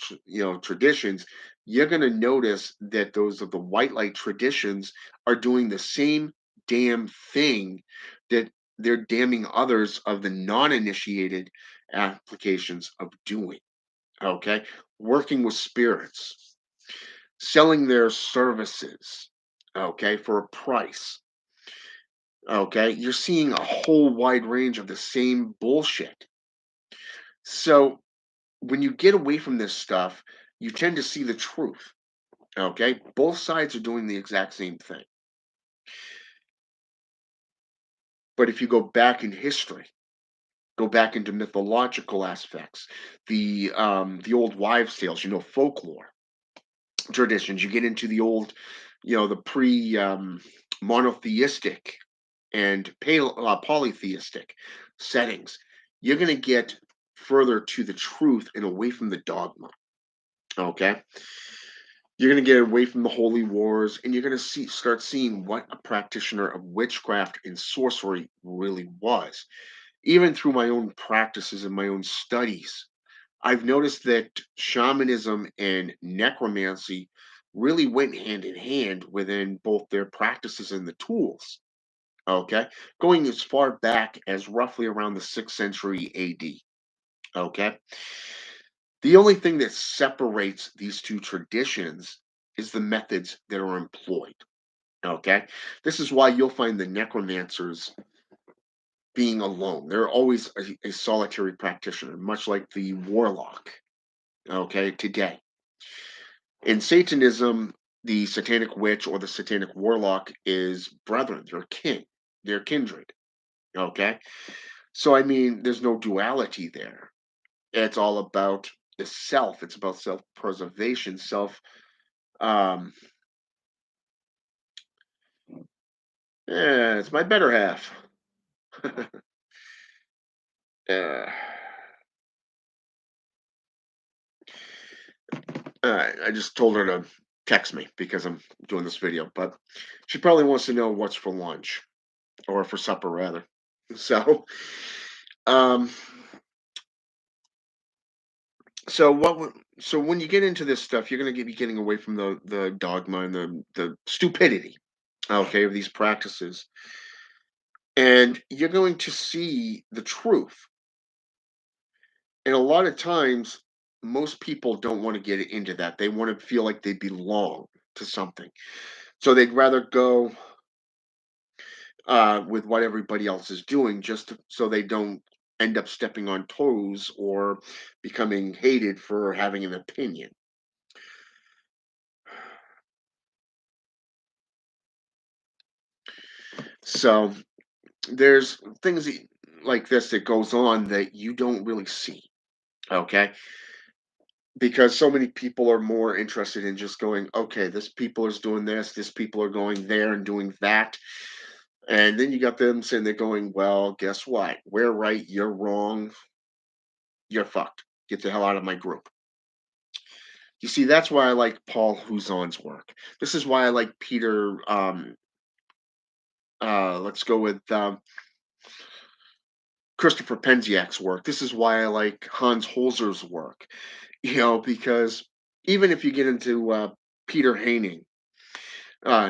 traditions, you're going to notice that those of the white light traditions are doing the same damn thing that they're damning others of the non-initiated applications of doing. Okay, working with spirits, selling their services, okay, for a price. Okay, you're seeing a whole wide range of the same bullshit. So when you get away from this stuff, you tend to see the truth. Okay, both sides are doing the exact same thing. But if you go back in history, go back into mythological aspects, the old wives' tales, folklore traditions. You get into the old, the pre monotheistic and polytheistic settings. You're going to get further to the truth and away from the dogma. Okay, you're going to get away from the holy wars, and you're going to start seeing what a practitioner of witchcraft and sorcery really was. Even through my own practices and my own studies, I've noticed that shamanism and necromancy really went hand in hand within both their practices and the tools. Okay, going as far back as roughly around the 6th century AD. Okay, the only thing that separates these two traditions is the methods that are employed. Okay, this is why you'll find the necromancers being alone. They're always a solitary practitioner, much like the warlock. Okay, today in Satanism, the satanic witch or the satanic warlock is brethren, they're kin, they're kindred. Okay, so I mean, there's no duality there. It's all about the self. It's about self-preservation, um yeah, it's my better half. uh, I just told her to text me because I'm doing this video, but she probably wants to know what's for lunch or for supper rather. So, um, so when you get into this stuff, you're going to be getting away from the dogma and the stupidity, okay, of these practices, and you're going to see the truth. And a lot of times, most people don't want to get into that. They want to feel like they belong to something, so they'd rather go with what everybody else is doing, so they don't end up stepping on toes or becoming hated for having an opinion. So there's things like this that goes on that you don't really see, okay, because so many people are more interested in just going, okay, this people is doing this people are going there and doing that, and then you got them saying they're going, well, guess what, we're right, you're wrong, you're fucked, get the hell out of my group. You see, that's why I like Paul Huzon's work. This is why I like Peter, let's go with Christopher Penziak's work. This is why I like Hans Holzer's work, because even if you get into Peter Haining,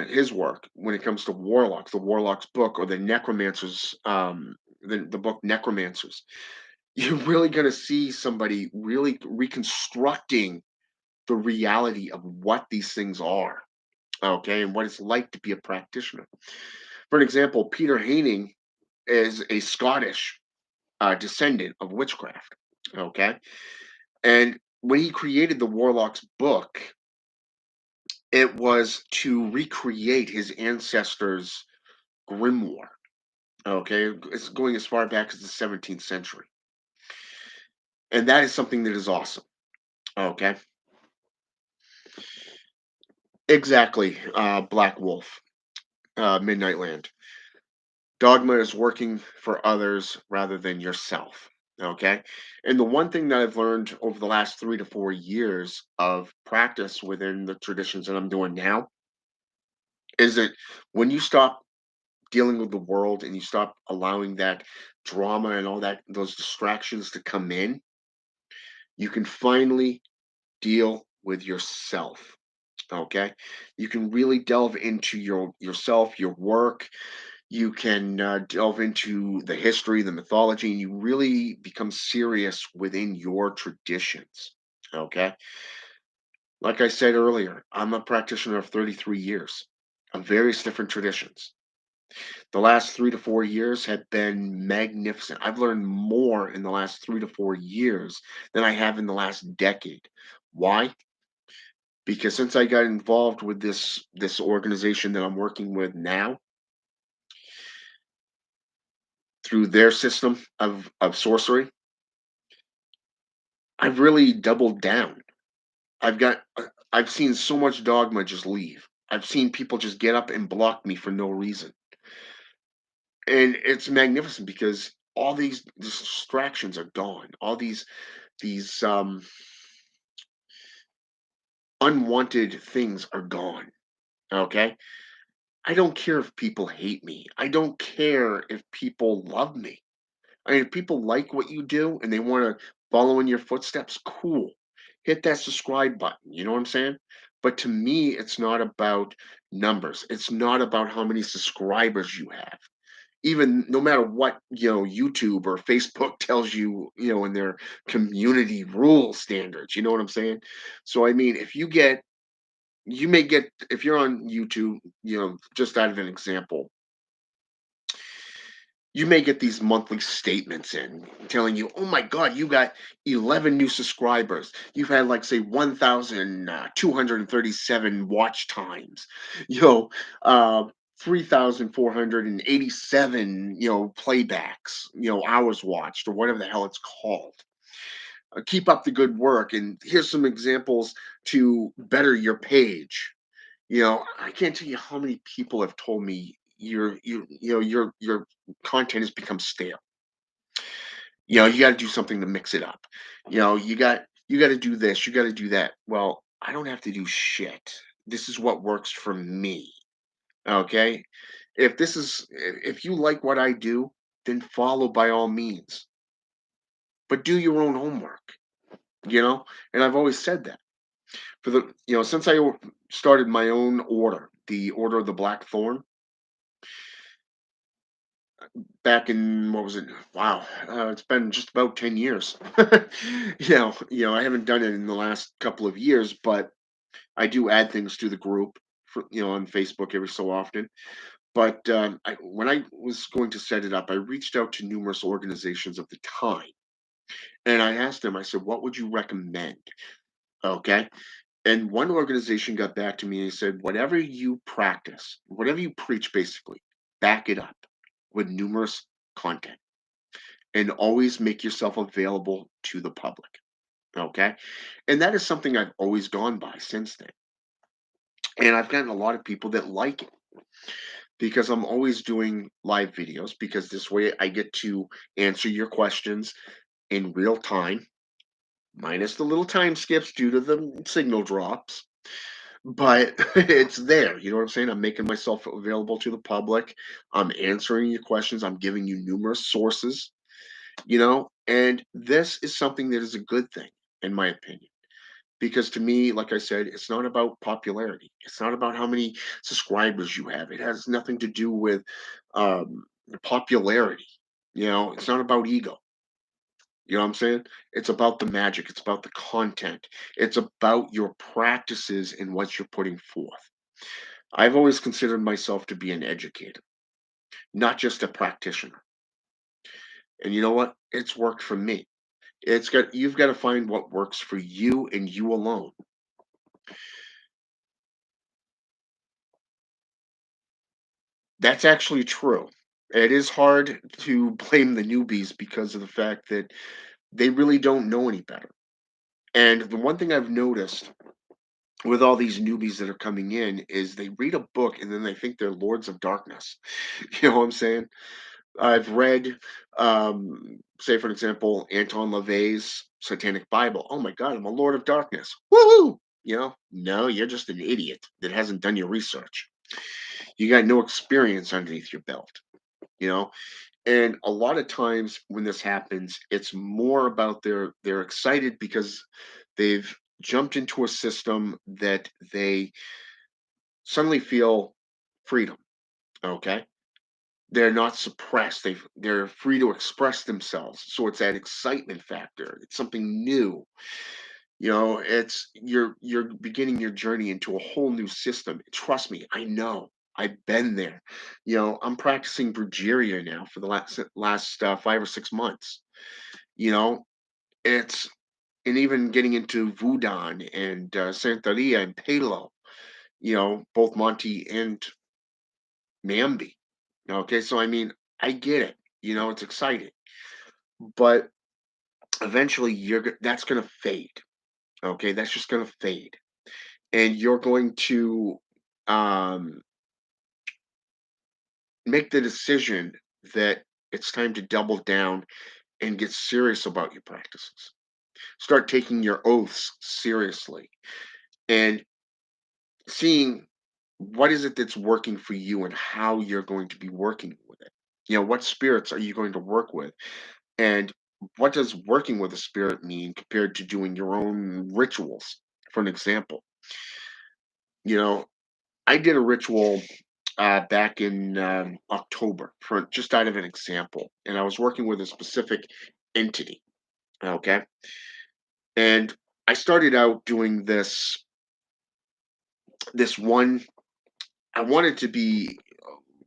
his work when it comes to Warlocks, the Warlocks book, or the Necromancers, the book Necromancers, you're really going to see somebody really reconstructing the reality of what these things are, okay, and what it's like to be a practitioner. For an example, Peter Haining is a Scottish descendant of witchcraft, okay, and when he created the Warlocks book, it was to recreate his ancestors' grimoire. Okay, it's going as far back as the 17th century, and that is something that is awesome. Okay, exactly. Black Wolf, Midnight Land. Dogma is working for others rather than yourself. Okay, and the one thing that I've learned over the last 3 to 4 years of practice within the traditions that I'm doing now is that when you stop dealing with the world and you stop allowing that drama and all those distractions to come in, you can finally deal with yourself. Okay, you can really delve into yourself, your work. You can delve into the history, the mythology, and you really become serious within your traditions. Okay, like I said earlier, I'm a practitioner of 33 years of various different traditions. The last 3 to 4 years have been magnificent. I've learned more in the last 3 to 4 years than I have in the last decade. Why? Because since I got involved with this organization that I'm working with now, through their system of sorcery, I've really doubled down. I've seen so much dogma just leave. I've seen people just get up and block me for no reason. And it's magnificent because all these distractions are gone. All these unwanted things are gone. Okay? I don't care if people hate me. I don't care if people love me. I mean, if people like what you do and they want to follow in your footsteps, cool. Hit that subscribe button. You know what I'm saying? But to me, it's not about numbers. It's not about how many subscribers you have. Even no matter what, YouTube or Facebook tells you, in their community rule standards. You know what I'm saying? So I mean, you may get, if you're on YouTube, just out of an example, you may get these monthly statements in telling you, "Oh my God, you got 11 new subscribers. You've had like say 1,237 watch times. You know, uh, 3,487 playbacks. Hours watched or whatever the hell it's called. Keep up the good work. And here's some examples to better your page." I can't tell you how many people have told me your content has become stale. You got to do something to mix it up. You got to do this, you got to do that. Well, I don't have to do shit. This is what works for me. Okay? If you like what I do, then follow by all means. But do your own homework, you know? And I've always said that. Since I started my own order, the Order of the Black Thorn, back in, what was it? Wow, it's been just about 10 years. I haven't done it in the last couple of years, but I do add things to the group on Facebook every so often. But when I was going to set it up, I reached out to numerous organizations of the time, and I asked them. I said, "What would you recommend?" Okay, and one organization got back to me and said, "Whatever you practice, whatever you preach, basically, back it up with numerous content." And always make yourself available to the public. Okay. And that is something I've always gone by since then. And I've gotten a lot of people that like it because I'm always doing live videos because this way I get to answer your questions in real time, minus the little time skips due to the signal drops. But it's there. You know what I'm saying? I'm making myself available to the public. I'm answering your questions. I'm giving you numerous sources, and this is something that is a good thing, in my opinion. Because to me, like I said, it's not about popularity. It's not about how many subscribers you have. It has nothing to do with popularity. It's not about ego. You know what I'm saying? It's about the magic. It's about the content. It's about your practices and what you're putting forth. I've always considered myself to be an educator, not just a practitioner. And you know what? It's worked for me. You've got to find what works for you and you alone. That's actually true. It is hard to blame the newbies because of the fact that they really don't know any better. And the one thing I've noticed with all these newbies that are coming in is they read a book and then they think they're lords of darkness. You know what I'm saying? I've read, say, for example, Anton LaVey's Satanic Bible. Oh my God, I'm a lord of darkness. Woohoo! No, you're just an idiot that hasn't done your research. You got no experience underneath your belt, you know? And a lot of times when this happens, it's more about they're excited because they've jumped into a system that they suddenly feel freedom. Okay, they're not suppressed. They're free to express themselves. So it's that excitement factor. It's something new. It's you're beginning your journey into a whole new system. Trust me, I know. I've been there. I'm practicing Brujeria now for the last 5 or 6 months. You know, it's and even getting into Voodoo and Santeria and Palo. Both Monty and Mambi. Okay, so I mean, I get it. It's exciting, but eventually that's going to fade. Okay, that's just going to fade, and you're going to um, make the decision that it's time to double down and get serious about your practices. Start taking your oaths seriously and seeing what is it that's working for you and how you're going to be working with it. What spirits are you going to work with? And what does working with a spirit mean compared to doing your own rituals? For an example, you know, I did a ritual back in October for just out of an example, and I was working with a specific entity. Okay, and I started out doing this one. I wanted to be,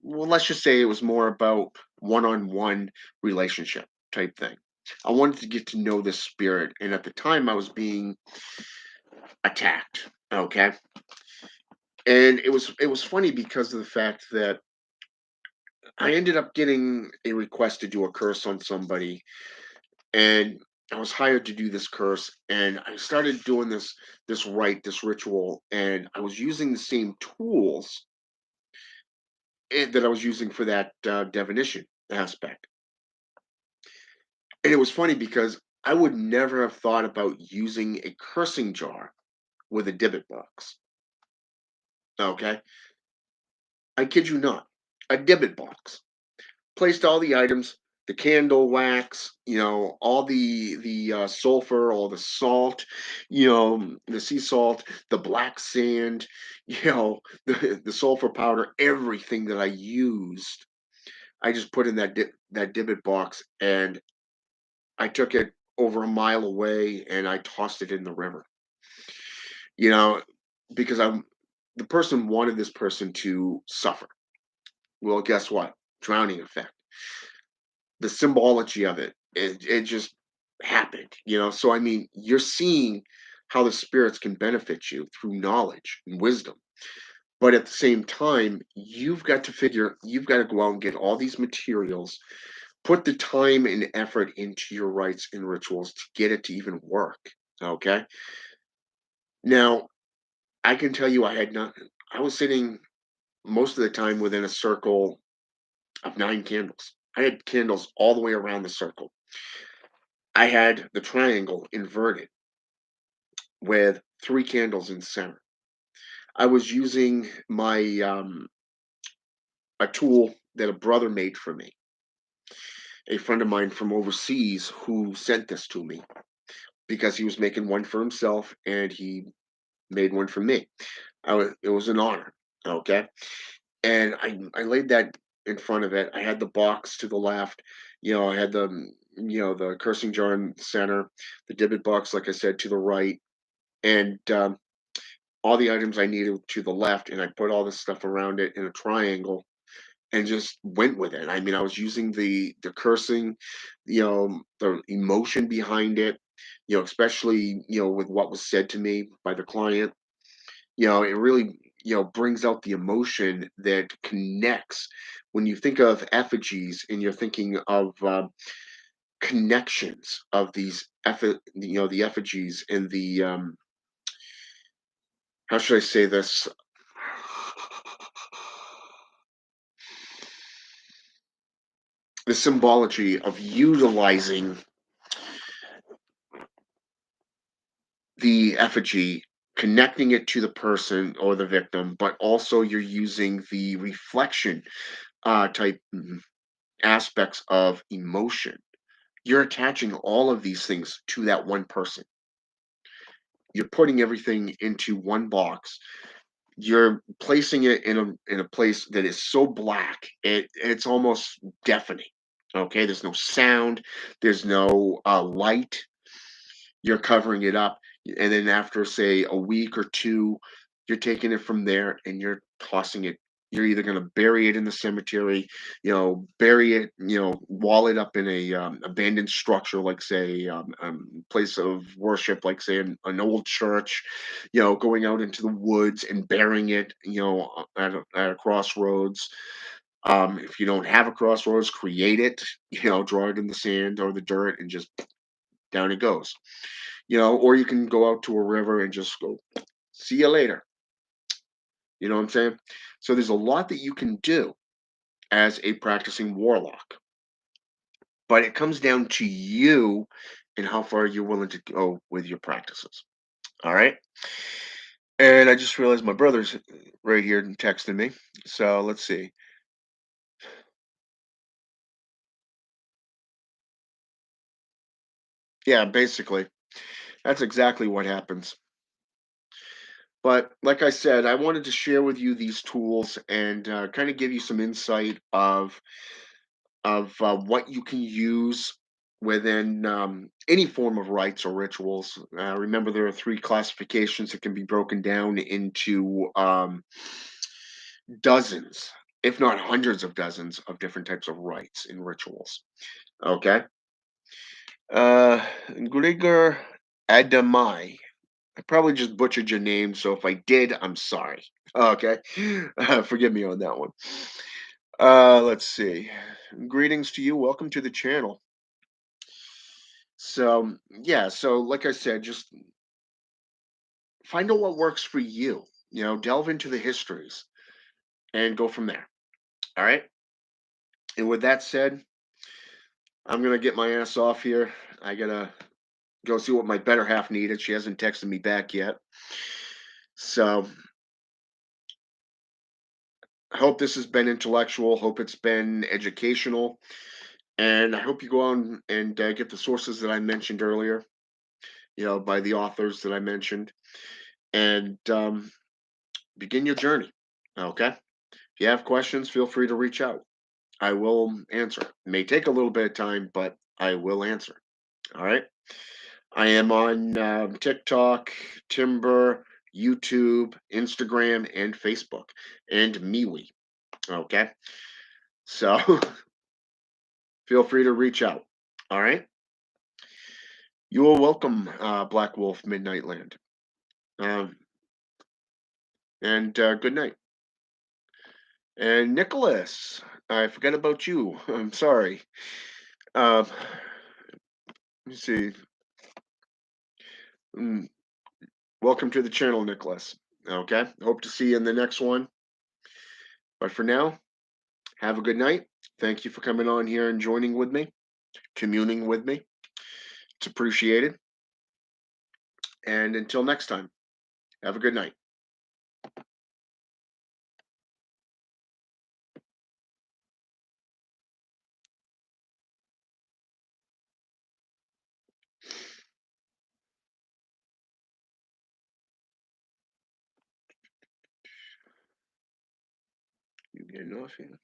well, let's just say it was more about one-on-one relationship type thing. I wanted to get to know this spirit, and at the time, I was being attacked. Okay, and it was funny because of the fact that I ended up getting a request to do a curse on somebody, and I was hired to do this curse, and I started doing this rite, this ritual, and I was using the same tools that I was using for that divination aspect. And it was funny because I would never have thought about using a cursing jar with a divot box. Okay, I kid you not, a divot box. Placed all the items, the candle wax, all the sulfur, all the salt, the sea salt, the black sand, the sulfur powder, everything that I used, I just put in that divot box, and I took it over a mile away and I tossed it in the river. You know, because the person wanted this person to suffer. Well, guess what? Drowning effect. The symbology of it just happened. So I mean, you're seeing how the spirits can benefit you through knowledge and wisdom, but at the same time, you've got to go out and get all these materials, put the time and effort into your rites and rituals to get it to even work. Okay, now I can tell you, I was sitting most of the time within a circle of 9 candles. I had candles all the way around the circle. I had the triangle inverted with 3 candles in center. I was using my a tool that a brother made for me, a friend of mine from overseas who sent this to me because he was making one for himself and he made one for me. It was an honor. Okay, and I laid that in front of it. I had the box to the left. I had the cursing jar in the center, the divot box, like I said, to the right, and all the items I needed to the left, and I put all this stuff around it in a triangle and just went with it. I mean, I was using the cursing, the emotion behind it, especially with what was said to me by the client. It really brings out the emotion that connects when you think of effigies and you're thinking of connections of the effigies and the how should I say this? The symbology of utilizing the effigy, connecting it to the person or the victim, but also you're using the reflection type aspects of emotion. You're attaching all of these things to that one person. you're putting everything into one box. You're placing it in a place that is so black, it's almost deafening. Okay, there's no sound, there's no light. You're covering it up, and then after, say, a week or two, you're taking it from there and you're tossing it. You're either going to bury it in the cemetery, bury it, wall it up in a abandoned structure, like, say, place of worship, like, say, an old church, going out into the woods and burying it, at a crossroads. If you don't have a crossroads, create it, draw it in the sand or the dirt, and just down it goes. Or you can go out to a river and just go, see you later. You know what I'm saying? So there's a lot that you can do as a practicing warlock, but it comes down to you and how far you're willing to go with your practices. All right. And I just realized my brother's right here texting me. So let's see. Yeah, basically, that's exactly what happens. But like I said, I wanted to share with you these tools and kind of give you some insight of what you can use within any form of rites or rituals. Remember, there are three classifications that can be broken down into dozens, if not hundreds of dozens, of different types of rites and rituals. Okay. Uh, Grigor Adamai. I probably just butchered your name, so if I did, I'm sorry. Okay. Forgive me on that one. Let's see. Greetings to you. Welcome to the channel. So, yeah, so like I said, just find out what works for you. Delve into the histories and go from there. All right. And with that said, I'm gonna get my ass off here. I gotta go see what my better half needed. She hasn't texted me back yet. So I hope this has been intellectual. Hope it's been educational, and I hope you go on and get the sources that I mentioned earlier. By the authors that I mentioned, and begin your journey. Okay. If you have questions, feel free to reach out. I will answer. It may take a little bit of time, but I will answer. All right. I am on TikTok, Timber, YouTube, Instagram, and Facebook, and MeWe. Okay. So feel free to reach out. All right. You are welcome, Black Wolf Midnight Land. Um, and good night. And Nicholas, I forgot about you. I'm sorry. Let me see. Mm, Welcome to the channel, Nicholas. Okay. Hope to see you in the next one. But for now, have a good night. Thank you for coming on here and joining with me, communing with me. It's appreciated. And until next time, have a good night. You getting off here?